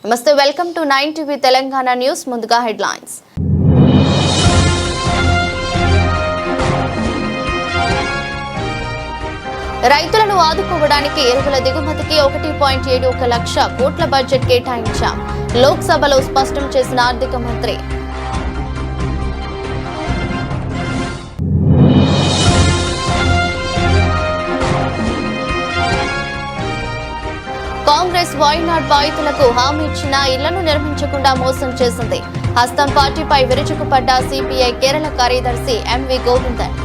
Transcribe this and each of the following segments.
నమస్తే, welcome to 9 TV Telangana news. ముందుగా headlines. రైతులను ఆదుకోవడానికి ఎరువుల దిగుమతికి 1.71 లక్ష కోట్ల బడ్జెట్ కేటాయించాం. లోక్సభలో స్పష్టం చేసిన ఆర్థిక మంత్రి. కాంగ్రెస్ వాయినాడ్ బాధితులకు హామీ ఇచ్చిన ఇళ్లను నిర్మించకుండా మోసం చేసింది. హస్తం పార్టీపై విరుచుకుపడ్డ సిపిఐ కేరళ కార్యదర్శి ఎంవి గోవిందన్.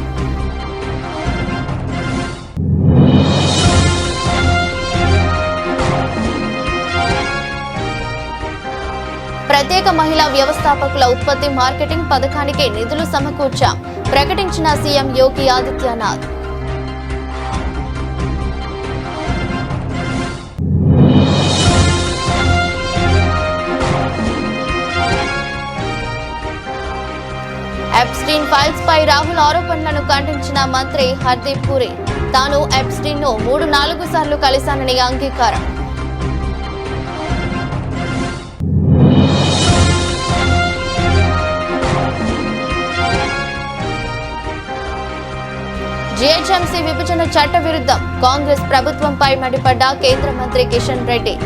ప్రత్యేక మహిళా వ్యవస్థాపకుల ఉత్పత్తి మార్కెటింగ్ పథకానికి నిధులు సమకూర్చాం. ప్రకటించిన CM Yogi Adityanath. Epstein files పై రాహుల్ ఆరోపణలను ఖండించిన మంత్రి హర్దీప్ పురి. తాను ఎప్స్టీన్ ను 3-4 సార్లు కలిశానని అంగీకారం. జీహెచ్ఎంసీ విభజన చట్ట విరుద్ధం. కాంగ్రెస్ ప్రభుత్వంపై మండిపడ్డ కేంద్ర మంత్రి కిషన్ రెడ్డి.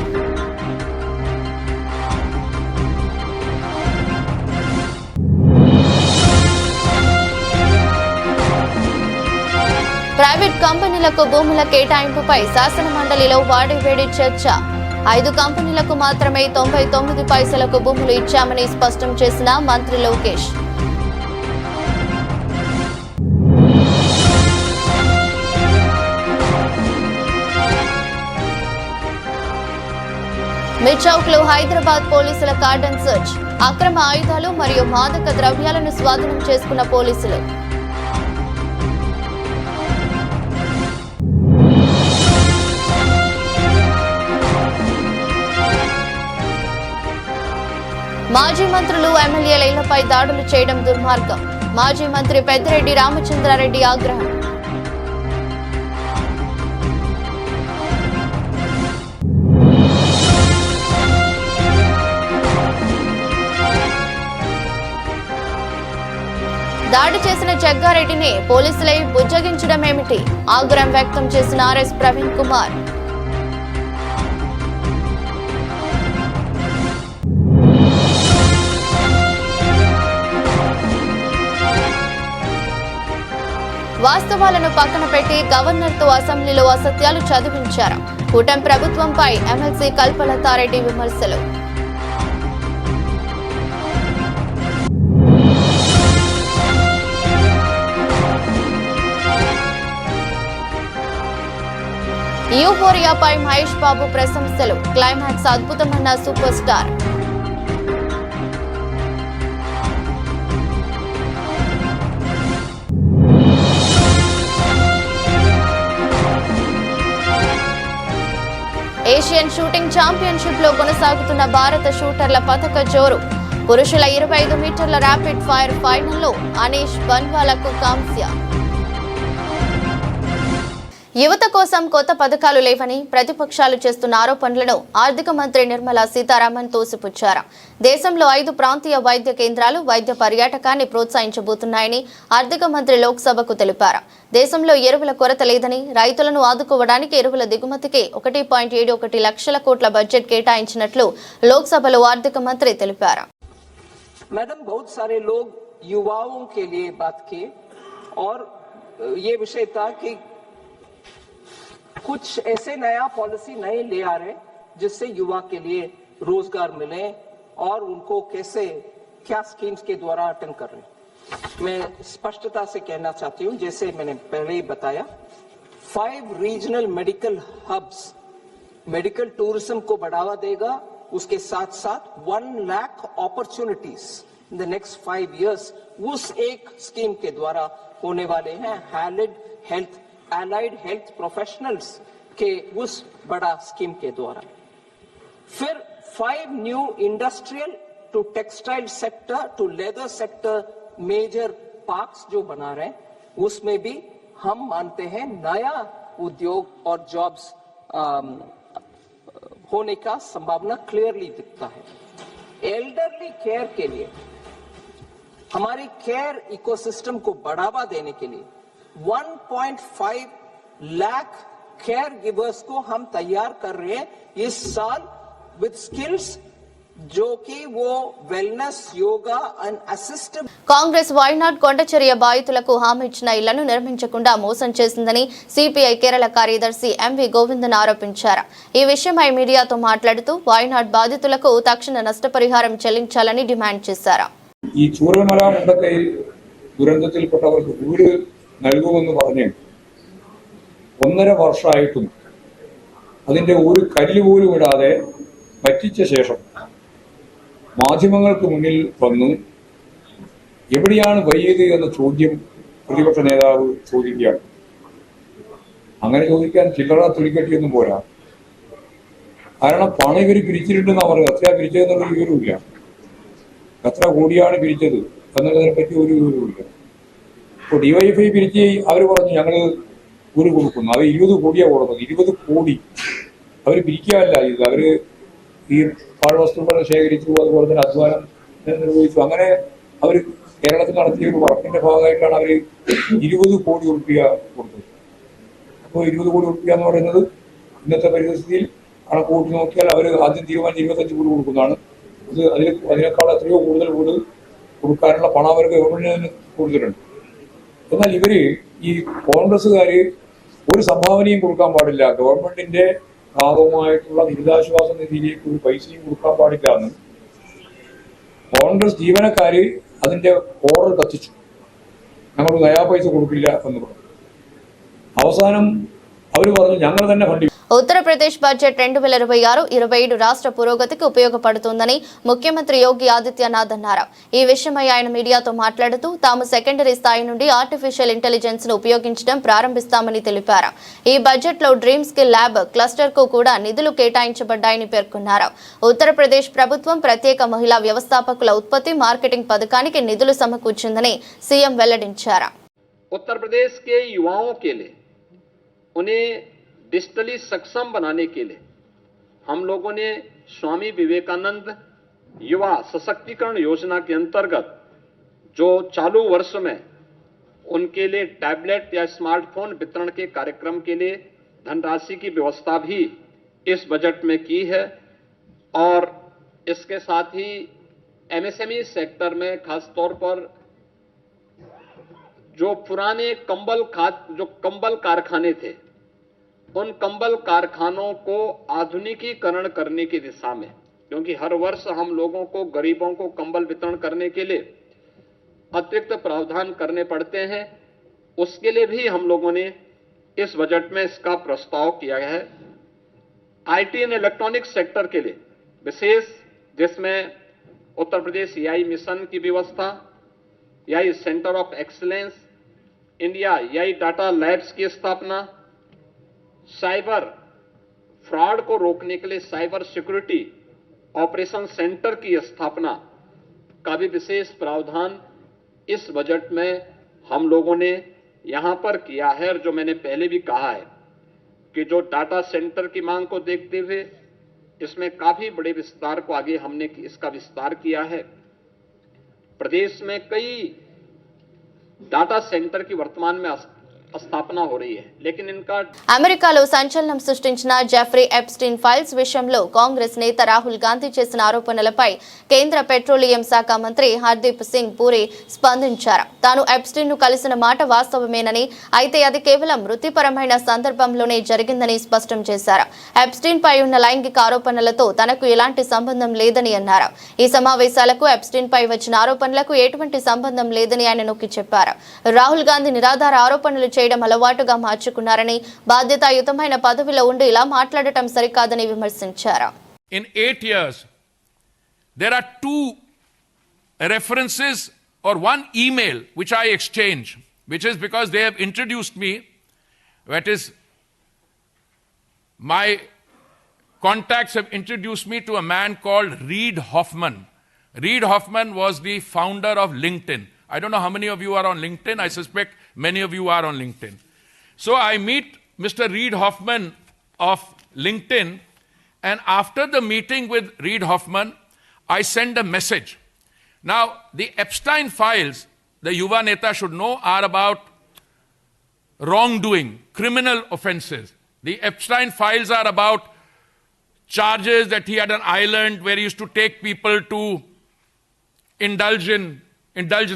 ప్రైవేట్ కంపెనీలకు భూముల కేటాయింపుపై శాసన మండలిలో వాడివేడి చర్చ. 5 కంపెనీలకు మాత్రమే 99 పైసలకు భూములు ఇచ్చామని స్పష్టం చేసిన మంత్రి లోకేష్. మిర్చౌక్ లో హైదరాబాద్ పోలీసుల కార్డన్ సెర్చ్. అక్రమ ఆయుధాలు మరియు మాదక ద్రవ్యాలను స్వాధీనం చేసుకున్న పోలీసులు. మాజీ మంత్రులు ఎమ్మెల్యేల ఇళ్లపై దాడులు చేయడం దుర్మార్గం. మాజీ మంత్రి పెద్దిరెడ్డి రామచంద్రారెడ్డి ఆగ్రహం. దాడి చేసిన జగ్గారెడ్డిని పోలీసులై బుజ్జగించడమేమిటి? ఆగ్రహం వ్యక్తం చేసిన ఆర్ఎస్ ప్రవీణ్ కుమార్. వాస్తవాలను పక్కన పెట్టి గవర్నర్ తో అసెంబ్లీలో అసత్యాలు చదివించారు. కూటమి ప్రభుత్వంపై ఎమ్మెల్సీ కల్పలతారెడ్డి విమర్శలు. యూఫోరియాపై మహేష్ బాబు ప్రశంసలు. క్లైమాక్స్ అద్భుతమన్న super star. Asian shooting championship లో కొనసాగుతున్న భారత షూటర్ల పతక జోరు. పురుషుల 25 మీటర్ల ర్యాపిడ్ ఫైర్ ఫైనల్లో అనీష్ బన్వాలకు కాంస్య. యువత కోసం కొత్త పథకాలు లేవని ప్రతిపక్షాలు చేస్తున్న ఆరోపణలను ఆర్థిక మంత్రి నిర్మలా సీతారామన్ తోసిపుచ్చారు. దేశంలో 5 ప్రాంతీయ వైద్య కేంద్రాలు వైద్య పర్యాటకాన్ని ప్రోత్సహించబోతున్నాయని ఆర్థిక మంత్రి లోక్సభకు తెలిపారు. దేశంలో ఎరువుల కొరత లేదని, రైతులను ఆదుకోవడానికి ఎరువుల దిగుమతికి 1.71 లక్షల కోట్ల బడ్జెట్ కేటాయించినట్లు లోక్సభలో ఆర్థిక మంత్రి తెలిపారు. मैडम, बहुत सारे लोग युवाओं के लिए बात किए और ये विषय था कि कुछ ऐसे नया पॉलिसी नए ले आ रहे जिससे युवा के लिए रोजगार मिले और उनको कैसे क्या स्कीम्स के द्वारा अटेंड कर रहे. मैं स्पष्टता से कहना चाहती हूं, जैसे मैंने पहले ही बताया, 5 regional medical hubs medical tourism को बढ़ावा देगा. उसके साथ साथ 1 lakh opportunities in the next 5 years उस एक स्कीम के द्वारा होने वाले हैं. एलाइड हेल्थ प्रोफेशनल्स के उस बड़ा स्कीम के द्वारा. फिर 5 new industrial to textile sector to leather sector major parks जो बना रहे हैं, उसमें भी हम मानते हैं नया उद्योग और जॉब्स होने का संभावना क्लियरली दिखता है। एल्डरली केयर के लिए हमारी केयर इकोसिस्टम को बढ़ावा देने के लिए 1.5 लाख केयर गिवर्स को हम तैयार कर रहे हैं इस साल विद स्किल्स जो कि वो wellness yoga and assistant Congress Wayanad కొండచర్య బాధితులకు హామీ ఇచ్చిన ఇళ్లను నిర్మించకుండా మోసం చేసిందని సిపిఐ కేరళ కార్యదర్శి ఎంవి గోవిందన్ ఆరోపించారు. ఈ విషయమై మీడియాతో మాట్లాడుతూ వైనాడ్ బాధితులకు తక్షణ నష్టపరిహారం చెల్లించాలని డిమాండ్ చేశారు. ഈ ചൂരൽമല മുണ്ടക്കൈ ദുരന്തത്തിൽപ്പെട്ടവർക്ക് വീട് നൽകുമെന്ന് പറഞ്ഞ് 1.5 വർഷമായിട്ടും അതിന്റെ ഒരു കല്ല് പോലും ഇടാതെ പറ്റിച്ച ശേഷം മാധ്യമങ്ങൾക്ക് മുന്നിൽ വന്നു എവിടെയാണ് വൈകിയത് എന്ന ചോദ്യം പ്രതിപക്ഷ നേതാവ് ചോദിക്കുകയാണ്. അങ്ങനെ ചോദിക്കാൻ ചില്ലറ തുലിക്കട്ടിയൊന്നും പോരാ. കാരണം പണം ഇവർ പിരിച്ചിട്ടുണ്ടെന്നാണ് പറയുന്നത്. എത്രയാണ് പിരിച്ചതെന്നുള്ള വിവരമില്ല. എത്ര കോടിയാണ് പിരിച്ചത് എന്നുള്ളതിനെ പറ്റി ഒരു വിവരമില്ല. ഇപ്പോൾ ഡിവൈഎഫ്ഐ പിരിച്ച് അവർ പറഞ്ഞു ഞങ്ങൾ വീട് കൊടുക്കുന്നു. അത് 20 കോടിയാണ് കൊടുക്കുന്നത്. 20 കോടി അവർ പിരിക്കാനല്ല ഇത്. അവർ ഈ പാഴ്വസ്തുക്കൾ ശേഖരിച്ചു, അതുപോലെ തന്നെ അധ്വാനം നിർവഹിച്ചു. അങ്ങനെ അവർ കേരളത്തിൽ നടത്തിയ ഒരു വർക്കിന്റെ ഭാഗമായിട്ടാണ് അവർ 20 കോടി ഉറുപ്പിക കൊടുത്തത്. അപ്പോൾ 20 കോടി ഉറുപ്പിക എന്ന് പറയുന്നത് ഇന്നത്തെ പരിസ്ഥിതിയിൽ കണക്ക് കൂട്ടി നോക്കിയാൽ അവർ ആദ്യം തീരുമാനിച്ച് 25 കോടി കൊടുക്കുന്നതാണ്. അതിനേക്കാൾ എത്രയോ കൂടുതൽ വീട് കൊടുക്കാനുള്ള പണം അവർ ഗവൺമെന്റിന് കൊടുത്തിട്ടുണ്ട്. എന്നാൽ ഇവര് ഈ കോൺഗ്രസ്സുകാര് ഒരു സംഭാവനയും കൊടുക്കാൻ പാടില്ല, ഗവൺമെന്റിന്റെ ഭാഗമായിട്ടുള്ള ദുരിതാശ്വാസ നിധിയിലേക്ക് ഒരു പൈസയും കൊടുക്കാൻ പാടില്ല എന്ന് കോൺഗ്രസ് ജീവനക്കാര് അതിന്റെ ഓർഡർ കത്തിച്ചു. ഞങ്ങൾ നയാ പൈസ കൊടുക്കില്ല എന്ന് പറഞ്ഞു. അവസാനം അവർ പറഞ്ഞു ഞങ്ങൾ തന്നെ ഫണ്ട്. ఉత్తరప్రదేశ్ బడ్జెట్ 2026-27 రాష్ట్ర పురోగతికి ఉపయోగపడుతుందని ముఖ్యమంత్రి యోగి ఆదిత్యనాథ్ అన్నారు. ఈ విషయమై ఆయన మీడియాతో మాట్లాడుతూ తాము సెకండరీ స్థాయి నుండి ఆర్టిఫిషియల్ ఇంటెలిజెన్స్ ను ఉపయోగించడం ప్రారంభిస్తామని తెలిపారు. ఈ బడ్జెట్ లో డ్రీమ్ స్కిల్ ల్యాబ్ క్లస్టర్ కు కూడా నిధులు కేటాయించబడ్డాయని పేర్కొన్నారు. ఉత్తరప్రదేశ్ ప్రభుత్వం ప్రత్యేక మహిళా వ్యవస్థాపకుల ఉత్పత్తి మార్కెటింగ్ పథకానికి నిధులు సమకూర్చిందని సీఎం వెల్లడించారు. ఉత్తరప్రదేశ్ के युवाओं के लिए उन्हें डिजिटली सक्षम बनाने के लिए हम लोगों ने स्वामी विवेकानंद युवा सशक्तिकरण योजना के अंतर्गत जो चालू वर्ष में उनके लिए टैबलेट या स्मार्टफोन वितरण के कार्यक्रम के लिए धनराशि की व्यवस्था भी इस बजट में की है। और इसके साथ ही एमएसएमई सेक्टर में खासतौर पर जो पुराने कंबल कारखाने थे, उन कंबल कारखानों को आधुनिकीकरण करने की दिशा में, क्योंकि हर वर्ष हम लोगों को गरीबों को कंबल वितरण करने के लिए अतिरिक्त प्रावधान करने पड़ते हैं, उसके लिए भी हम लोगों ने इस बजट में इसका प्रस्ताव किया है। आईटी एंड इलेक्ट्रॉनिक्स सेक्टर के लिए विशेष, जिसमें उत्तर प्रदेश एआई मिशन की व्यवस्था, AI centre of excellence, India AI data labs की स्थापना, साइबर फ्रॉड को रोकने के लिए साइबर सिक्योरिटी ऑपरेशन सेंटर की स्थापना का भी विशेष प्रावधान इस बजट में हम लोगों ने यहां पर किया है। और जो मैंने पहले भी कहा है कि जो डाटा सेंटर की मांग को देखते हुए इसमें काफी बड़े विस्तार को आगे हमने इसका विस्तार किया है। प्रदेश में कई डाटा सेंटर की वर्तमान में స్థాపన हो रही है, लेकिन इनका అమెరికాలో సంచలనం సృష్టించిన జెఫ్రీ ఎప్స్టీన్ ఫైల్స్ విషయంలో కాంగ్రెస్ నేత రాహుల్ గాంధీ చేసిన ఆరోపణలపై కేంద్ర పెట్రోలియం శాఖ మంత్రి హర్దీప్ సింగ్ పూరి స్పందించారు. తాను ఎప్స్టీన్ ను కలిసిన మాట వాస్తవమేనని, అయితే అది కేవలం వృత్తిపరమైన సందర్భంలోనే జరిగిందని స్పష్టం చేశారు. ఎప్స్టీన్ పై ఉన్న లైంగిక ఆరోపణలతో తనకు ఎలాంటి సంబంధం లేదని అన్నారు. ఈ సమావేశాలకు ఎప్స్టీన్ పై వచ్చిన ఆరోపణలకు ఎటువంటి సంబంధం లేదని ఆయన నొక్కి చెప్పారు. రాహుల్ గాంధీ నిరాధార ఆరోపణలు చేయడం అలవాటుగా మార్చుకున్నారని, బాధ్యతాయుతమైన పదవిలో ఉండి ఇలా మాట్లాడటం సరికాదని విమర్శించారు. In 8 years there are 2 references or 1 email which I exchange, which is because they have introduced me, that is my contacts have introduced me to a man called Reid Hoffman. Reid Hoffman was the founder of LinkedIn. I don't know how many of you are on LinkedIn. I suspect many of you are on LinkedIn. So I meet Mr. Reid Hoffman of LinkedIn, And after the meeting with Reid Hoffman, I sent a message. Now, the Epstein files, the Yuva Neta should know, are about wrongdoing, criminal offenses. The Epstein files are about charges that he had an island where he used to take people to indulge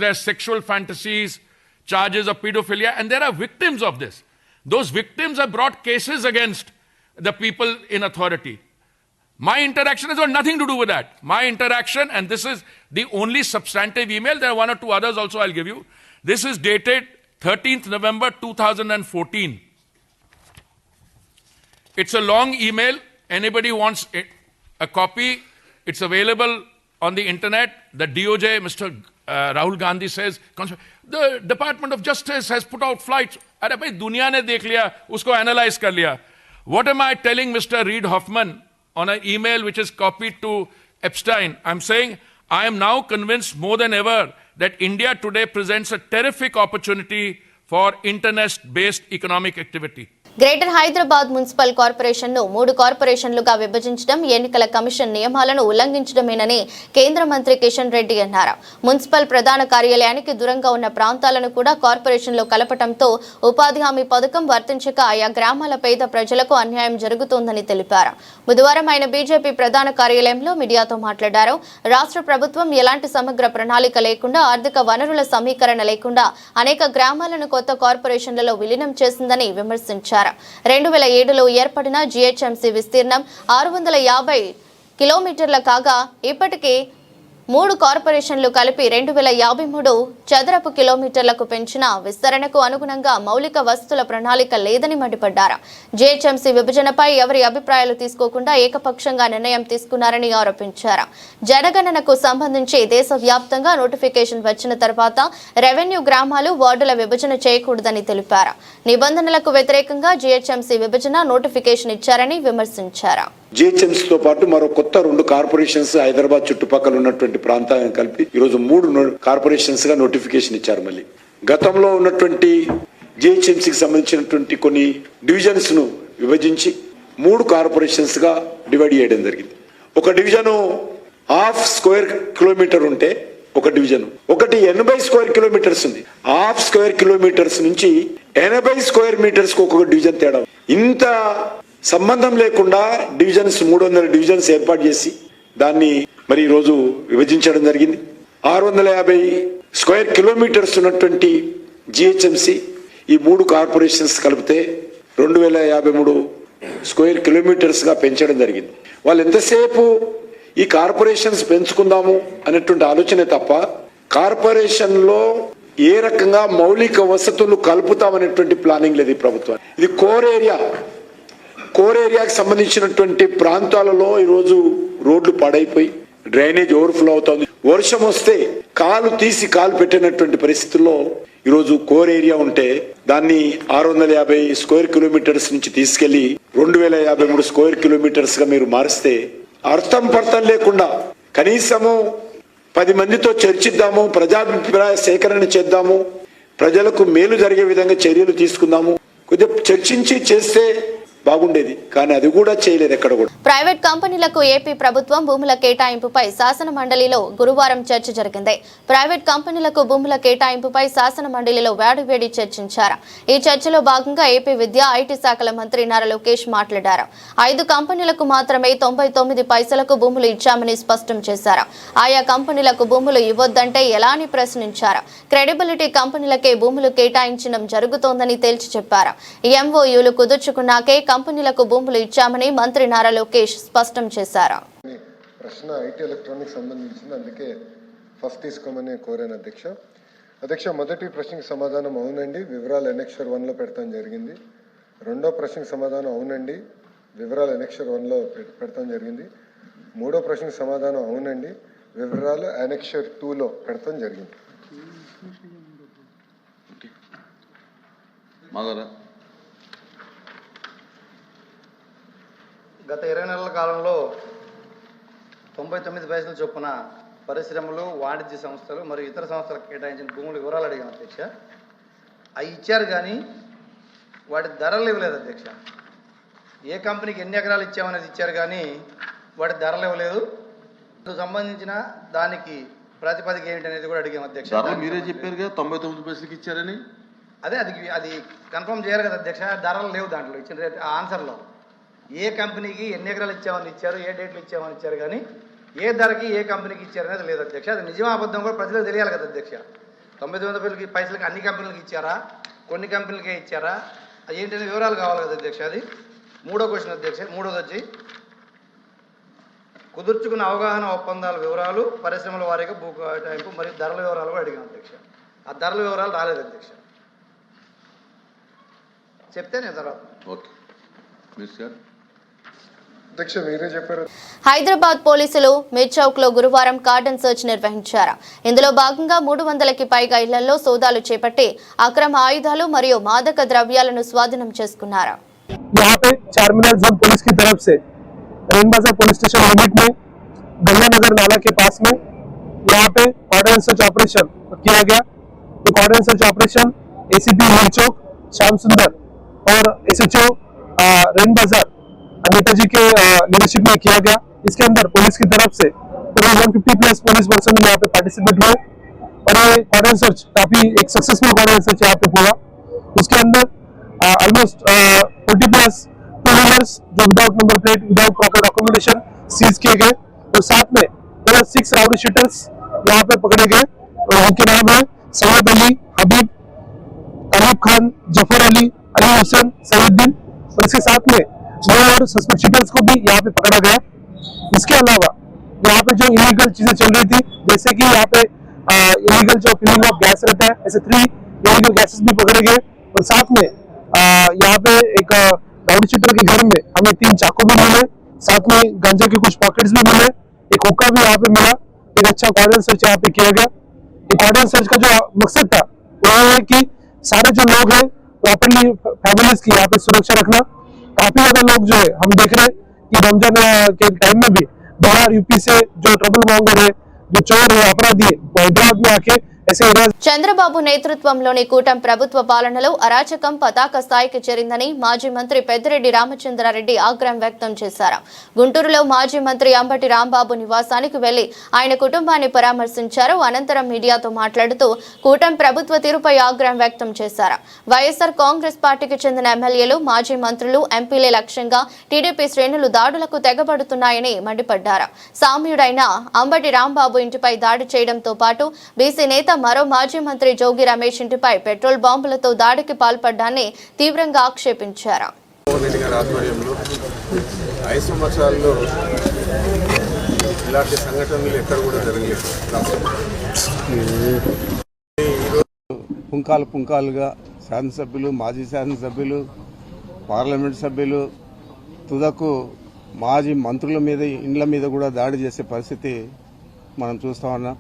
their sexual fantasies, charges of pedophilia, and there are victims of this. Those victims have brought cases against the people in authority. My interaction has got nothing to do with that. My interaction, and this is the only substantive email, there are one or two others also I'll give you. This is dated 13th November 2014. It's a long email. Anybody wants a copy, it's available on the internet. The DOJ, Mr. Rahul Gandhi says, the Department of Justice has put out flights. अरे भाई दुनिया ने देख लिया, उसको analyze कर लिया. What am I telling Mr. Reid Hoffman on an email which is copied to Epstein? I'm saying, I am now convinced more than ever that India today presents a terrific opportunity for internet-based economic activity. Greater Hyderabad municipal కార్పొరేషన్ను 3 కార్పొరేషన్లుగా విభజించడం ఎన్నికల commission నియమాలను ఉల్లంఘించడమేనని కేంద్ర మంత్రి కిషన్ రెడ్డి అన్నారు. Municipal ప్రధాన కార్యాలయానికి దూరంగా ఉన్న ప్రాంతాలను కూడా కార్పొరేషన్లో కలపడంతో ఉపాధి హామీ పథకం వర్తించక ఆయా గ్రామాల పేద ప్రజలకు అన్యాయం జరుగుతోందని తెలిపారు. బుధవారం ఆయన బీజేపీ ప్రధాన కార్యాలయంలో మీడియాతో మాట్లాడారు. రాష్ట్ర ప్రభుత్వం ఎలాంటి సమగ్ర ప్రణాళిక లేకుండా, ఆర్థిక వనరుల సమీకరణ లేకుండా అనేక గ్రామాలను కొత్త కార్పొరేషన్లలో విలీనం చేసిందని విమర్శించారు. 2007లో ఏర్పడిన జీహెచ్ఎంసీ విస్తీర్ణం 650 కిలోమీటర్ల కాగా ఇప్పటికే 3 కార్పొరేషన్లు కలిపి 2053 చదరపు కిలోమీటర్లకు పెంచిన విస్తరణకు అనుగుణంగా మౌలిక వసతుల ప్రణాళిక లేదని మండిపడ్డారు. జీహెచ్ఎంసీ విభజనపై ఎవరి అభిప్రాయాలు తీసుకోకుండా ఏకపక్షంగా నిర్ణయం తీసుకున్నారని ఆరోపించారు. జనగణనకు సంబంధించి దేశవ్యాప్తంగా నోటిఫికేషన్ వచ్చిన తర్వాత రెవెన్యూ గ్రామాలు, వార్డుల విభజన చేయకూడదని తెలిపారు. నిబంధనలకు వ్యతిరేకంగా జీహెచ్ఎంసీ విభజన నోటిఫికేషన్ ఇచ్చారని విమర్శించారు. జీహెచ్ఎంసీతో పాటు మరో కొత్త 2 కార్పొరేషన్స్ హైదరాబాద్ చుట్టుపక్కల ఉన్నటువంటి ప్రాంతాలను కలిపి ఈరోజు 3 కార్పొరేషన్స్ గా నోటిఫికేషన్ ఇచ్చారు. మళ్ళీ గతంలో ఉన్నటువంటి జీహెచ్ఎంసీకి సంబంధించినటువంటి కొన్ని డివిజన్స్ ను విభజించి 3 కార్పొరేషన్స్ గా డివైడ్ చేయడం జరిగింది. ఒక డివిజను 1/2 స్క్వేర్ కిలోమీటర్ ఉంటే ఒక డివిజన్, ఒకటి 80 స్క్వేర్ కిలోమీటర్స్ ఉంది. 1/2 స్క్వేర్ కిలోమీటర్స్ నుంచి 80 స్క్వేర్ మీటర్స్ కు ఒక్కొక్క డివిజన్ తేడా. ఇంత సంబంధం లేకుండా డివిజన్స్ 300 డివిజన్స్ ఏర్పాటు చేసి దాన్ని మరి ఈరోజు విభజించడం జరిగింది. 650 స్క్వేర్ కిలోమీటర్స్ ఉన్నటువంటి జిహెచ్ఎంసి ఈ 3 కార్పొరేషన్స్ కలిపితే 2053 స్క్వేర్ కిలోమీటర్స్ గా పెంచడం జరిగింది. వాళ్ళు ఎంతసేపు ఈ కార్పొరేషన్స్ పెంచుకుందాము అనేటువంటి ఆలోచనే తప్ప కార్పొరేషన్ లో ఏ రకంగా మౌలిక వసతులు కలుపుతామనేటువంటి ప్లానింగ్ లేదు ఈ ప్రభుత్వం. ఇది కోర్ ఏరియాకి సంబంధించినటువంటి ప్రాంతాలలో ఈరోజు రోడ్లు పాడైపోయి డ్రైనేజ్ ఓవర్ఫ్లో అవుతుంది. వర్షం వస్తే కాలు తీసి కాలు పెట్టినటువంటి పరిస్థితుల్లో ఈరోజు కోర్ ఏరియా ఉంటే దాన్ని 650 స్క్వేర్ కిలోమీటర్స్ నుంచి తీసుకెళ్లి 2053 స్క్వేర్ కిలోమీటర్స్ గా మీరు మారిస్తే అర్థం పర్థం లేకుండా కనీసము 10 మందితో చర్చిద్దాము, ప్రజాభిప్రాయ సేకరణ చేద్దాము, ప్రజలకు మేలు జరిగే విధంగా చర్యలు తీసుకుందాము, కొద్దిగా చర్చించి చేస్తే బాగుండేది. కానీ అది కూడా చేయలేదు ఎక్కడ కూడా. ప్రైవేట్ కంపెనీలకు ఏపీ ప్రభుత్వం భూముల కేటాయింపుపై శాసన మండలిలో గురువారం చర్చ జరిగింది. ప్రైవేట్ కంపెనీలకు భూముల కేటాయింపుపై శాసన మండలిలో వేడి చర్చించారు. ఈ చర్చలో భాగంగా ఏపీ విద్యా, ఐటీ శాఖల మంత్రి నారా లోకేష్ మాట్లాడారు. 5 కంపెనీలకు మాత్రమే 99 పైసలకు భూములు ఇచ్చామని స్పష్టం చేశారు. ఆయా కంపెనీలకు భూములు ఇవ్వొద్దంటే ఎలా అని ప్రశ్నించారు. క్రెడిబిలిటీ కంపెనీలకే భూములు కేటాయించడం జరుగుతోందని తేల్చి చెప్పారు. ఎంఓయూలు కుదుర్చుకున్నాకే కంపెనీలకు భూములు ఇచ్చామని మంత్రి నారా లోకేష్ స్పష్టం చేశారు. ప్రశ్న ఐటీ ఎలక్ట్రానిక్స్ సంబంధించింది, అందుకే ఫస్ట్ తీసుకోమని కోరాను అధ్యక్ష. మొదటి ప్రశ్నకి సమాధానం అవునండి, వివరాలు ఎనెక్షర్ 1లో పెడతాం జరిగింది. రెండో ప్రశ్నకి సమాధానం అవునండి, వివరాలు ఎనెక్షర్ 1లో పెడతాం జరిగింది. మూడో ప్రశ్నకి సమాధానం అవునండి, వివరాలు ఎనెక్షర్ 2లో పెడతాం జరిగింది. గత 20 నెలల కాలంలో 99 పైసల చొప్పున పరిశ్రమలు, వాణిజ్య సంస్థలు మరియు ఇతర సంస్థలకు కేటాయించిన భూముల వివరాలు అడిగాను అధ్యక్ష. అవి ఇచ్చారు కానీ వాటి ధరలు ఇవ్వలేదు అధ్యక్ష. ఏ కంపెనీకి ఎన్ని ఎకరాలు ఇచ్చామనేది ఇచ్చారు కానీ వాటి ధరలు ఇవ్వలేదు. సంబంధించిన దానికి ప్రాతిపదిక ఏంటి అనేది కూడా అడిగాం అధ్యక్ష. మీరే చెప్పారు కదా 99 పైసలకి ఇచ్చారని. అదే అది కన్ఫర్మ్ చేయాలి కదా అధ్యక్ష. ధరలు లేవు దాంట్లో ఇచ్చిన ఆన్సర్లో. ఏ కంపెనీకి ఎన్ని ఎకరాలు ఇచ్చామని ఇచ్చారు, ఏ డేట్లు ఇచ్చామని ఇచ్చారు కానీ ఏ ధరకి ఏ కంపెనీకి ఇచ్చారు అనేది లేదు అధ్యక్ష. అది నిజం అబద్ధం కూడా ప్రజలకు తెలియాలి కదా అధ్యక్ష. 99 పైసలకి అన్ని కంపెనీలకు ఇచ్చారా, కొన్ని కంపెనీలకే ఇచ్చారా, ఏంటనే వివరాలు కావాలి కదా అధ్యక్ష. అది మూడో క్వశ్చన్ అధ్యక్ష. మూడోది వచ్చి కుదుర్చుకున్న అవగాహన ఒప్పందాల వివరాలు, పరిశ్రమల వారీగా భూ కేటాయింపు మరియు ధరల వివరాలు కూడా అడిగాం అధ్యక్ష. ఆ ధరల వివరాలు రాలేదు అధ్యక్ష. చెప్తేనే తర్వాత. ఓకే మిస్టర్ అధ్యక్ష మీరే చెప్పారు. హైదరాబాద్ పోలీసులు మిర్ చౌక్ లో గురువారం కార్డన్ సెర్చ్ నిర్వహించారు. ఇందులో భాగంగా 300కి పైగా ఇళ్లలో సోదాలు చేపట్టి అక్రమ ఆయుధాలు మరియు మాదక ద్రవ్యాలను స్వాధీనం చేసుకున్నారు. यहाँ पे चारमीनार जोन पुलिस की तरफ से रेन बाजार पुलिस स्टेशन लिमिट में गंगानगर नाला के पास में यहाँ पे ऑर्डनेंस सर्च ऑपरेशन किया गया। ये ऑर्डनेंस सर्च ऑपरेशन एसीपी मिर चौक श्याम सुंदर और एसएचओ रेन बाजार नेताजी के लीडरशिप में किया गया। इसके अंदर पुलिस की तरफ से 150+ पुलिस पर्सन यहाँ पे पार्टिसिपेट हुए और ये ऑर्डनेंस सर्च काफी एक सक्सेसफुल ऑर्डनेंस सर्च यहाँ पे हुआ। उसके अंदर ऑलमोस्ट 40+ टू व्हीलर्स जो without number plate, without proper documentation seize किए गए और साथ में 6 राउडी शूटर्स यहाँ पे पकड़े गए और उनके नाम है सैयद अली, हबीब, अयूब खान, जफर अली, अली हुसैन, सईदुद्दीन और इसके साथ में 2 और सस्पेक्ट शूटर्स को भी यहाँ पे पकड़ा गया। इसके अलावा यहाँ पे जो इलीगल चीजें चल रही थी, जैसे कि यहाँ पे इलीगल जो फिलिंग ऑफ गैस रहता है, ऐसे 3 इलीगल गैसेस भी पकड़े गए और साथ में यहाँ पे एक राउडी शूटर के घर में हमें 3 चाकू भी मिले, साथ में गांजा के कुछ पॉकेट्स भी मिले, एक हुक्का भी यहाँ पे मिला। एक अच्छा ऑर्डनेंस सर्च यहाँ पे किया गया। एक ऑर्डनेंस सर्च का जो मकसद था वो है कि सारे जो लोग हैं प्रॉपरली फैमिलीज की यहाँ पे सुरक्षा रखना। काफी ज्यादा लोग जो है हम देख रहे हैं कि रमजान के टाइम में भी बिहार यूपी से जो ट्रबल मॉन्गर है, जो चोर है, अपराधी है, वो हैदराबाद में आके చంద్రబాబు నేతృత్వంలోని కూటమి ప్రభుత్వ పాలనలో అరాచకం పతాక స్థాయికి చేరిందని మాజీ మంత్రి పెద్దిరెడ్డి రామచంద్రారెడ్డి ఆగ్రహం వ్యక్తం చేశారు. గుంటూరులో మాజీ మంత్రి అంబటి రాంబాబు నివాసానికి వెళ్లి ఆయన కుటుంబాన్ని పరామర్శించారు. అనంతరం మీడియాతో మాట్లాడుతూ కూటమి ప్రభుత్వ తీరుపై ఆగ్రహం వ్యక్తం చేశారు. వైఎస్ఆర్ కాంగ్రెస్ పార్టీకి చెందిన ఎమ్మెల్యేలు, మాజీ మంత్రులు, ఎంపీలే లక్ష్యంగా టీడీపీ శ్రేణులు దాడులకు తెగబడుతున్నాయని మండిపడ్డారు. సామ్యుడైన అంబటి రాంబాబు ఇంటిపై దాడి చేయడంతో పాటు బీసీ నేత మరో మాజీ మంత్రి జోగి రమేష్ ఇంటిపై పెట్రోల్ బాంబులతో దాడికి పాల్పడ్డాన్ని తీవ్రంగా ఆక్షేపించారు. 5 సంవత్సరాల్లో ఇలాంటి సంఘటనలు ఎక్కడ కూడా జరగలేదు. పుంకాలుగా శాసనసభ్యులు, మాజీ శాసనసభ్యులు, పార్లమెంట్ సభ్యులు, తుదకు మాజీ మంత్రుల మీద, ఇండ్ల మీద కూడా దాడి చేసే పరిస్థితి మనం చూస్తా ఉన్నాం.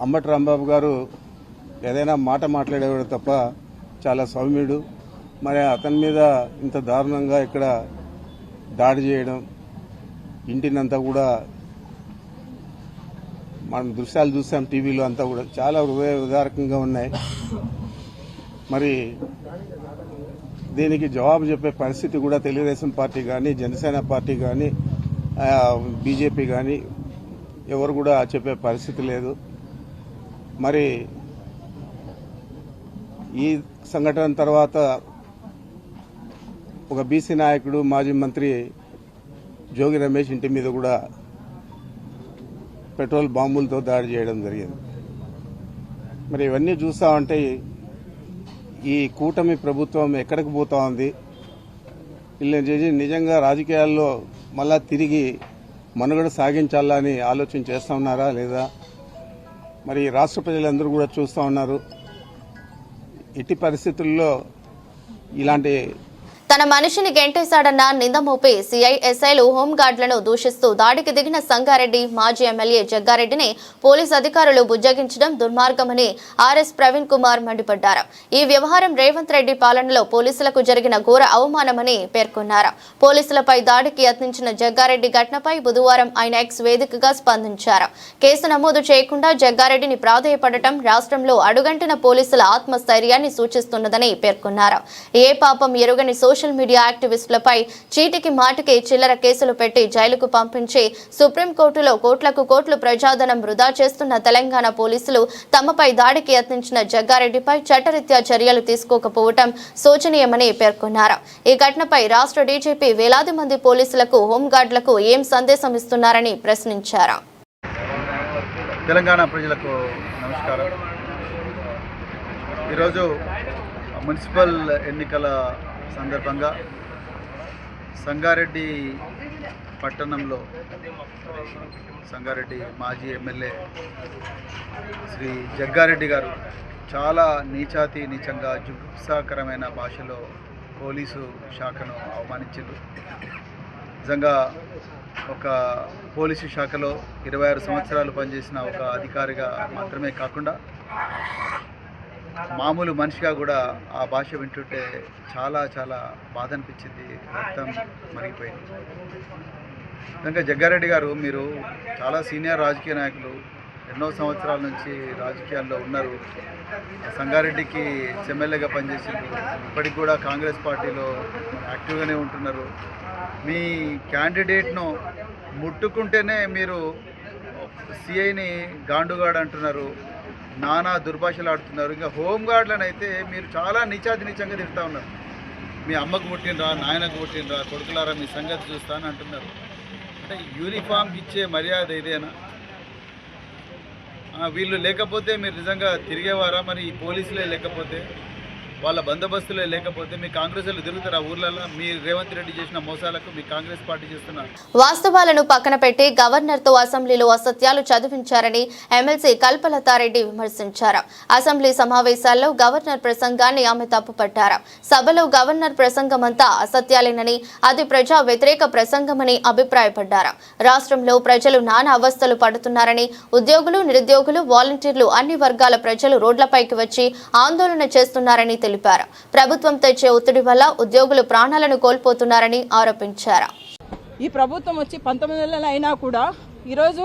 అంబటి రాంబాబు గారు ఏదైనా మాట మాట్లాడేవాడు తప్ప చాలా సౌమ్యుడు. మరి అతని మీద ఇంత దారుణంగా ఇక్కడ దాడి చేయడం, ఇంటినంతా కూడా మనం దృశ్యాలు చూసాం టీవీలో, అంతా కూడా చాలా హృదయ విదారకంగా ఉన్నాయి. మరి దీనికి జవాబు చెప్పే పరిస్థితి కూడా తెలుగుదేశం పార్టీ కానీ, జనసేన పార్టీ కానీ, బీజేపీ కానీ ఎవరు కూడా చెప్పే పరిస్థితి లేదు. మరి ఈ సంఘటన తర్వాత ఒక బీసీ నాయకుడు, మాజీ మంత్రి జోగి రమేష్ ఇంటి మీద కూడా పెట్రోల్ బాంబులతో దాడి చేయడం జరిగింది. మరి ఇవన్నీ చూస్తా ఉంటే ఈ కూటమి ప్రభుత్వం ఎక్కడికి పోతా ఉంది? వీళ్ళని నిజంగా రాజకీయాల్లో మళ్ళా తిరిగి మనుగడ సాగించాలని ఆలోచన చేస్తా ఉన్నారా లేదా? మరి రాష్ట్ర ప్రజలందరూ కూడా చూస్తూ ఉన్నారు. ఎట్టి పరిస్థితుల్లో ఇలాంటి తన మనిషిని గెంటేశాడన్న నింద మోపి సిఐఎస్ఐలు హోంగార్డులను దూషిస్తూ దాడికి దిగిన సంగారెడ్డి మాజీ ఎమ్మెల్యే జగ్గారెడ్డిని పోలీసు అధికారులు బుజ్జగించడం దుర్మార్గమని ఆర్ఎస్ ప్రవీణ్ కుమార్ మండిపడ్డారు. ఈ వ్యవహారం రేవంత్ రెడ్డి పాలనలో పోలీసులకు జరిగిన ఘోర అవమానమని పేర్కొన్నారు. పోలీసులపై దాడికి యత్నించిన జగ్గారెడ్డి ఘటనపై బుధవారం ఆయన ఎక్స్ వేదికగా స్పందించారు. కేసు నమోదు చేయకుండా జగ్గారెడ్డిని ప్రాధేయపడటం రాష్ట్రంలో అడుగంటిన పోలీసుల ఆత్మస్థైర్యాన్ని సూచిస్తున్నదని పేర్కొన్నారు. ఏ పాపం ఎరుగని సోషల్ సోషల్ మీడియా యాక్టివిస్టులపై చీటికి మాటికి చిల్లర కేసులు పెట్టి జైలుకు పంపించి సుప్రీంకోర్టులో కోట్లు ప్రజాధనం వృధా చేస్తున్న తెలంగాణ పోలీసులు తమపై దాడికి యత్నించిన జగ్గారెడ్డిపై చట్టరీత్యా చర్యలు తీసుకోకపోవడం శోచనీయమని పేర్కొన్నారు. ఈ ఘటనపై రాష్ట్ర డీజీపీ వేలాది మంది పోలీసులకు, హోంగార్డులకు ఏం సందేశం ఇస్తున్నారని ప్రశ్నించారు. తెలంగాణ ప్రజలకు నమస్కారం. ఈరోజు మున్సిపల్ ఎన్నికల సందర్భంగా సంగారెడ్డి పట్టణంలో సంగారెడ్డి మాజీ ఎమ్మెల్యే శ్రీ జగ్గారెడ్డి గారు చాలా నీచంగా జుగుప్సాకరమైన భాషలో పోలీసు శాఖను అవమానించారు. నిజంగా ఒక పోలీసు శాఖలో 26 సంవత్సరాలు పనిచేసిన ఒక అధికారిగా మాత్రమే కాకుండా మామూలు మనిషిగా కూడా ఆ భాష వింటుంటే చాలా బాధ అనిపించింది. రక్తం మరిగిపోయింది. నిజంగా జగ్గారెడ్డి గారు మీరు చాలా సీనియర్ రాజకీయ నాయకులు, ఎన్నో సంవత్సరాల నుంచి రాజకీయాల్లో ఉన్నారు. సంగారెడ్డికి ఎమ్మెల్యేగా పనిచేసింది. ఇప్పటికి కూడా కాంగ్రెస్ పార్టీలో యాక్టివ్గానే ఉంటున్నారు. మీ క్యాండిడేట్ను ముట్టుకుంటేనే మీరు సిఐని గాండుగాడు అంటున్నారు, నానా దుర్భాషలు ఆడుతున్నారు. ఇంకా హోంగార్డులను అయితే మీరు చాలా నీచంగా తిరుగుతూ ఉన్నారు. మీ అమ్మకు పుట్టినరా, నాయనకు పుట్టినరా, కొడుకులారా మీ సంగతి చూస్తా అని అంటున్నారు. అంటే యూనిఫామ్కి ఇచ్చే మర్యాద ఇదేనా? వీళ్ళు లేకపోతే మీరు నిజంగా తిరిగేవారా? మరి ఈ పోలీసులే లేకపోతే, వాళ్ళ బందోబస్తులే లేకపోతే మీ కాంగ్రెస్ వాళ్ళు తిరుగుతారు ఆ ఊర్లలో? మీ రేవంత్ రెడ్డి చేసిన మోసాలకు మీ కాంగ్రెస్ పార్టీ చేస్తున్నారు. వాస్తవాలను పక్కన పెట్టి గవర్నర్తో అసెంబ్లీలో అసత్యాలు చదివించారని ఎమ్మెల్సీ కల్పలతారెడ్డి విమర్శించారు. అసెంబ్లీ సమావేశాల్లో గవర్నర్ ప్రసంగాన్ని ఆమె తప్పుపట్టారు. సభలో గవర్నర్ ప్రసంగమంతా అసత్యాలేనని, అది ప్రజా వ్యతిరేక ప్రసంగమని అభిప్రాయపడ్డారు. రాష్ట్రంలో ప్రజలు నానా అవస్థలు పడుతున్నారని, ఉద్యోగులు, నిరుద్యోగులు, వాలంటీర్లు, అన్ని వర్గాల ప్రజలు రోడ్లపైకి వచ్చి ఆందోళన చేస్తున్నారని తెలిపారు. ప్రభుత్వం తెచ్చే ఒత్తిడి వల్ల ఉద్యోగులు ప్రాణాలను కోల్పోతున్నారని ఆరోపించారు. ఈ ప్రభుత్వం వచ్చి 19 నెలలు అయినా కూడా ఈరోజు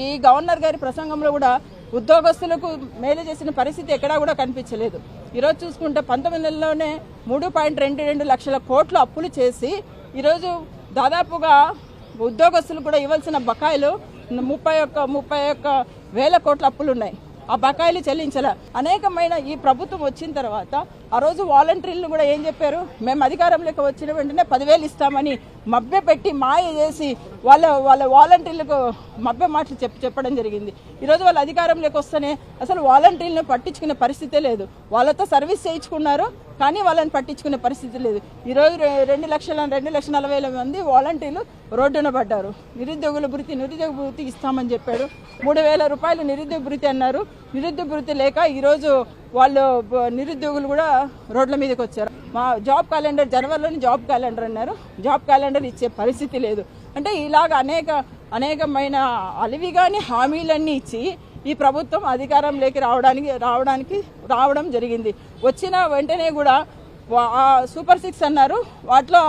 ఈ గవర్నర్ గారి ప్రసంగంలో కూడా ఉద్యోగస్తులకు మేలు చేసిన పరిస్థితి ఎక్కడా కూడా కనిపించలేదు. ఈరోజు చూసుకుంటే 19 నెలల్లోనే 3.22 లక్షల కోట్లు అప్పులు చేసి ఈరోజు దాదాపుగా ఉద్యోగస్తులు కూడా ఇవ్వాల్సిన బకాయిలు 31 వేల కోట్ల అప్పులు ఉన్నాయి. ఆ బకాయిలు చెల్లించాల. అనేకమైన ఈ ప్రభుత్వం వచ్చిన తర్వాత ఆ రోజు వాలంటీర్లు కూడా ఏం చెప్పారు, మేము అధికారంలోకి వచ్చిన వెంటనే 10,000 ఇస్తామని మభ్య పెట్టి మాయ చేసి వాళ్ళ వాలంటీర్లకు మభ్య మాటలు చెప్పడం జరిగింది. ఈరోజు వాళ్ళ అధికారంలోకి వస్తేనే అసలు వాలంటీర్లను పట్టించుకునే పరిస్థితే లేదు. వాళ్ళతో సర్వీస్ చేయించుకున్నారు కానీ వాళ్ళని పట్టించుకునే పరిస్థితి లేదు. ఈరోజు 2,40,000 మంది వాలంటీర్లు రోడ్డున పడ్డారు. నిరుద్యోగ భృతి ఇస్తామని చెప్పాడు. 3,000 రూపాయలు నిరుద్యోగ భృతి అన్నారు. నిరుద్యోగ భృతి లేక ఈరోజు వాళ్ళు నిరుద్యోగులు కూడా రోడ్ల మీదకి వచ్చారు. మా జాబ్ క్యాలెండర్ జనవరిలోని జాబ్ క్యాలెండర్ అన్నారు. జాబ్ క్యాలెండర్ ఇచ్చే పరిస్థితి లేదు. అంటే ఇలాగ అనేకమైన అలివిగాని హామీలన్నీ ఇచ్చి ఈ ప్రభుత్వం అధికారంలోకి రావడం జరిగింది. వచ్చిన వెంటనే కూడా సూపర్ 6 అన్నారు. వాటిలో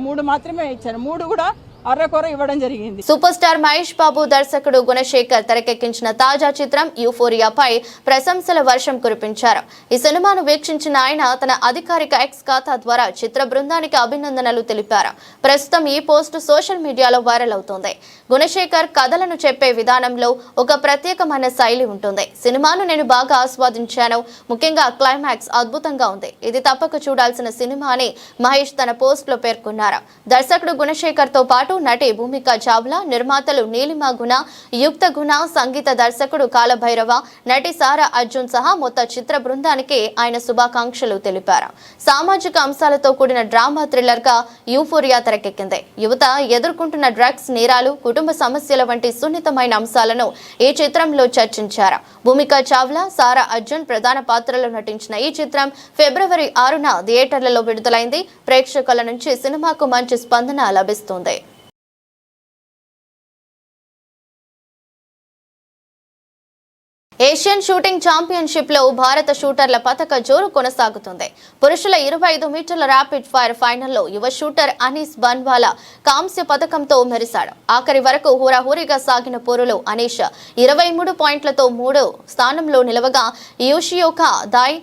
3 మాత్రమే ఇచ్చారు. 3 కూడా అర్రకొర ఇవ్వడం జరిగింది. సూపర్ స్టార్ మహేష్ బాబు దర్శకుడు గుణశేఖర్ తెరకెక్కించిన తాజా చిత్రం యూఫోరియాపై ప్రశంసల వర్షం కురిపించారు. ఈ సినిమాను వీక్షించిన ఆయన తన అధికారిక ఎక్స్ ఖాతా ద్వారా చిత్ర బృందానికి అభినందనలు తెలిపారు. ప్రస్తుతం ఈ పోస్ట్ సోషల్ మీడియాలో వైరల్ అవుతోంది. గుణశేఖర్ కథలను చెప్పే విధానంలో ఒక ప్రత్యేకమైన శైలి ఉంటుంది. సినిమాను నేను బాగా ఆస్వాదించాను. ముఖ్యంగా క్లైమాక్స్ అద్భుతంగా ఉంది. ఇది తప్పక చూడాల్సిన సినిమా అని మహేష్ తన పోస్ట్ లో పేర్కొన్నారు. దర్శకుడు గుణశేఖర్ తో పాటు నటి భూమిక చావ్లా, నిర్మాతలు నీలిమా గుణ, యుక్త గుణ, సంగీత దర్శకుడు కాలభైరవ, నటి సారా అర్జున్ సహా మొత్తం చిత్ర బృందానికి ఆయన శుభాకాంక్షలు తెలిపారు. సామాజిక అంశాలతో కూడిన డ్రామా థ్రిల్లర్ గా యూఫోరియా తెరకెక్కింది. యువత ఎదుర్కొంటున్న డ్రగ్స్, నేరాలు, కుటుంబ సమస్యల వంటి సున్నితమైన అంశాలను ఈ చిత్రంలో చర్చించారు. భూమిక చావ్లా, సారా అర్జున్ ప్రధాన పాత్రలో నటించిన ఈ చిత్రం ఫిబ్రవరి 6న థియేటర్లలో విడుదలైంది. ప్రేక్షకుల నుంచి సినిమాకు మంచి స్పందన లభిస్తుంది. ఏషియన్ షూటింగ్ ఛాంపియన్షిప్ లో భారత షూటర్ల పతక జోరు కొనసాగుతుంది. పురుషుల 25 మీటర్ల ర్యాపిడ్ ఫైర్ ఫైనల్లో యువ షూటర్ అనీస్ బన్వాలా కాంస్య పతకంతో మెరిశాడు. ఆఖరి వరకు హోరాహోరీగా సాగిన పోరులో అనీష్ 23 పాయింట్లతో 3వ స్థానంలో నిలవగా యూషియోకా దాయ్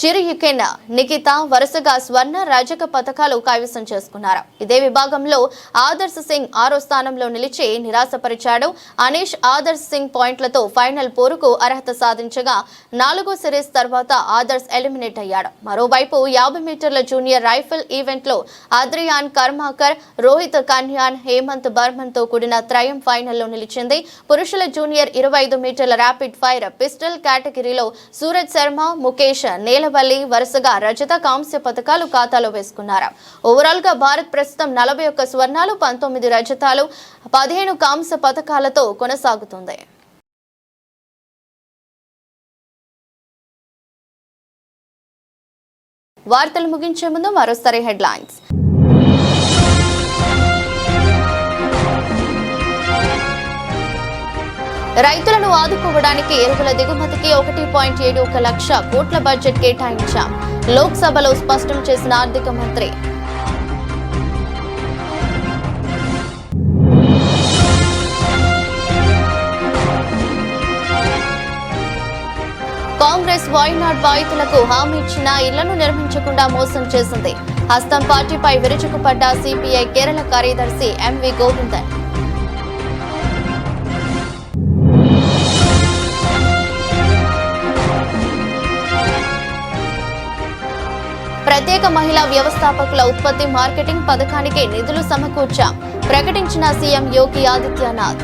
చిరుయుకెన్ నిఖిత వరుసగా స్వర్ణ రజక పతకాలు కైవసం చేసుకున్నారు. ఇదే విభాగంలో ఆదర్శ్ సింగ్ 6వ స్థానంలో నిలిచి నిరాశపరిచాడు. అనీష్ ఆదర్శ్ సింగ్ పాయింట్లతో ఫైనల్ పోరుకు అర్హత సాధించగా 4వ సిరీస్ తర్వాత ఆదర్శ్ ఎలిమినేట్ అయ్యాడు. మరోవైపు 50 మీటర్ల జూనియర్ రైఫిల్ ఈవెంట్లో అద్రియాన్ కర్మాకర్, రోహిత్ కన్యాన్, హేమంత్ బర్మన్ తో కూడిన త్రయం ఫైనల్లో నిలిచింది. పురుషుల జూనియర్ 25 మీటర్ల ర్యాపిడ్ ఫైర్ పిస్టల్ కేటగిరీలో సూరజ్ శర్మ, ముఖేష్ నేలవల్లి వరుసగా రజత, కాంస్య పతకాలు ఖాతాలో వేసుకున్నారు. ఓవరాల్ గా భారత్ ప్రస్తుతం 41 స్వర్ణాలు, 19 రజతాలు, 15 కాంస్య పతకాలతో కొనసాగుతుంది. వార్తలు ముగించే ముందు మరోసారి హెడ్లైన్స్. రైతులను ఆదుకోవడానికి ఎరువుల దిగుమతికి 1.71 లక్ష కోట్ల బడ్జెట్ కేటాయించాం. లోక్సభలో స్పష్టం చేసిన ఆర్థిక మంత్రి. కాంగ్రెస్ వాయునాడ్ బాధితులకు హామీ ఇచ్చిన ఇళ్లను నిర్మించకుండా మోసం చేసింది. హస్తం పార్టీపై విరుచుకుపడ్డ సిపిఐ కేరళ కార్యదర్శి ఎంవి గోవిందన్. ప్రత్యేక మహిళా వ్యవస్థాపకుల ఉత్పత్తి మార్కెటింగ్ పథకానికి నిధులు సమకూర్చాం. ప్రకటించిన CM Yogi Adityanath.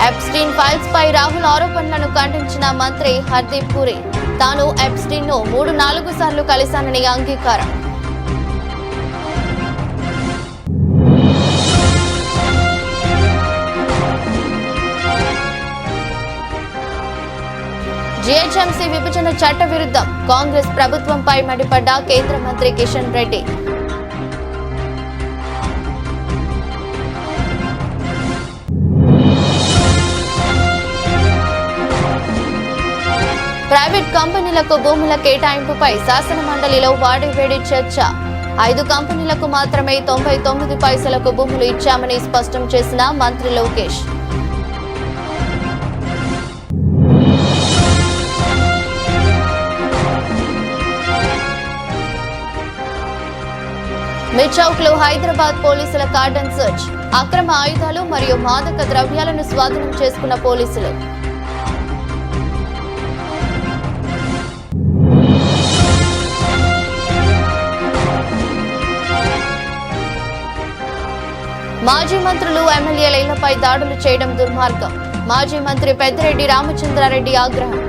Epstein files పై రాహుల్ ఆరోపణలను ఖండించిన మంత్రి హర్దీప్ పురి. తాను ఎప్స్టీన్ ను 3-4 సార్లు కలిశానని అంగీకారం. జీహెచ్ఎంసీ విభజన చట్ట విరుద్ధం. కాంగ్రెస్ ప్రభుత్వంపై మండిపడ్డ కేంద్ర మంత్రి కిషన్ రెడ్డి. ప్రైవేట్ కంపెనీలకు భూముల కేటాయింపుపై శాసన మండలిలో వాడివేడి చర్చ. 5 కంపెనీలకు మాత్రమే 99 పైసలకు భూములు ఇచ్చామని స్పష్టం చేసిన మంత్రి లోకేష్. మిర్చౌక్ లో హైదరాబాద్ పోలీసుల కార్డన్ సర్చ్. అక్రమ ఆయుధాలు మరియు మాదక ద్రవ్యాలను స్వాధీనం చేసుకున్న పోలీసులు. మాజీ మంత్రులు, ఎమ్మెల్యేల ఇళ్లపై దాడులు చేయడం దుర్మార్గం. మాజీ మంత్రి పెద్దిరెడ్డి రామచంద్రారెడ్డి ఆగ్రహం.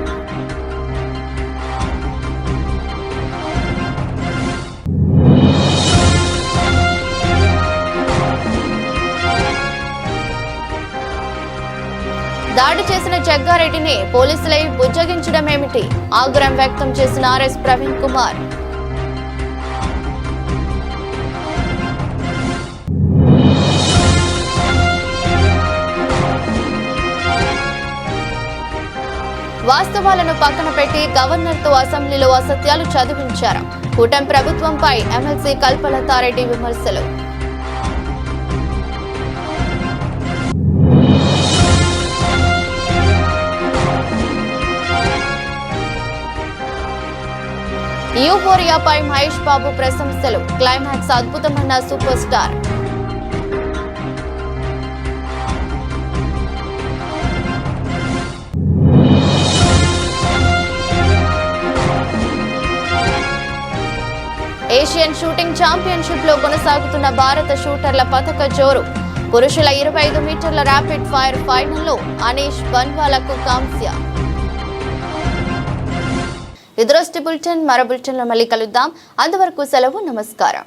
దాడి చేసిన జగ్గారెడ్డిని పోలీసులై బుజ్జగించడమేమిటి? ఆగ్రహం వ్యక్తం చేసిన ఆర్ఎస్ ప్రవీణ్ కుమార్. వాస్తవాలను పక్కన పెట్టి గవర్నర్తో అసెంబ్లీలో అసత్యాలు చదివించారు. కూటమి ప్రభుత్వంపై ఎమ్మెల్సీ కల్పలతారెడ్డి విమర్శలు. యూఫోరియాపై మహేష్ బాబు ప్రశంసలు. క్లైమాక్స్ అద్భుతమన్న super star. Asian shooting championship లో కొనసాగుతున్న భారత షూటర్ల పతక జోరు. పురుషుల 25 మీటర్ల ర్యాపిడ్ ఫైర్ ఫైనల్లో అనీష్ బన్వాలకు కాంస్య. ఇది రోజు బులెటిన్. మరో బులెటిన్లో మళ్ళీ కలుద్దాం. అంతవరకు సెలవు. నమస్కారం.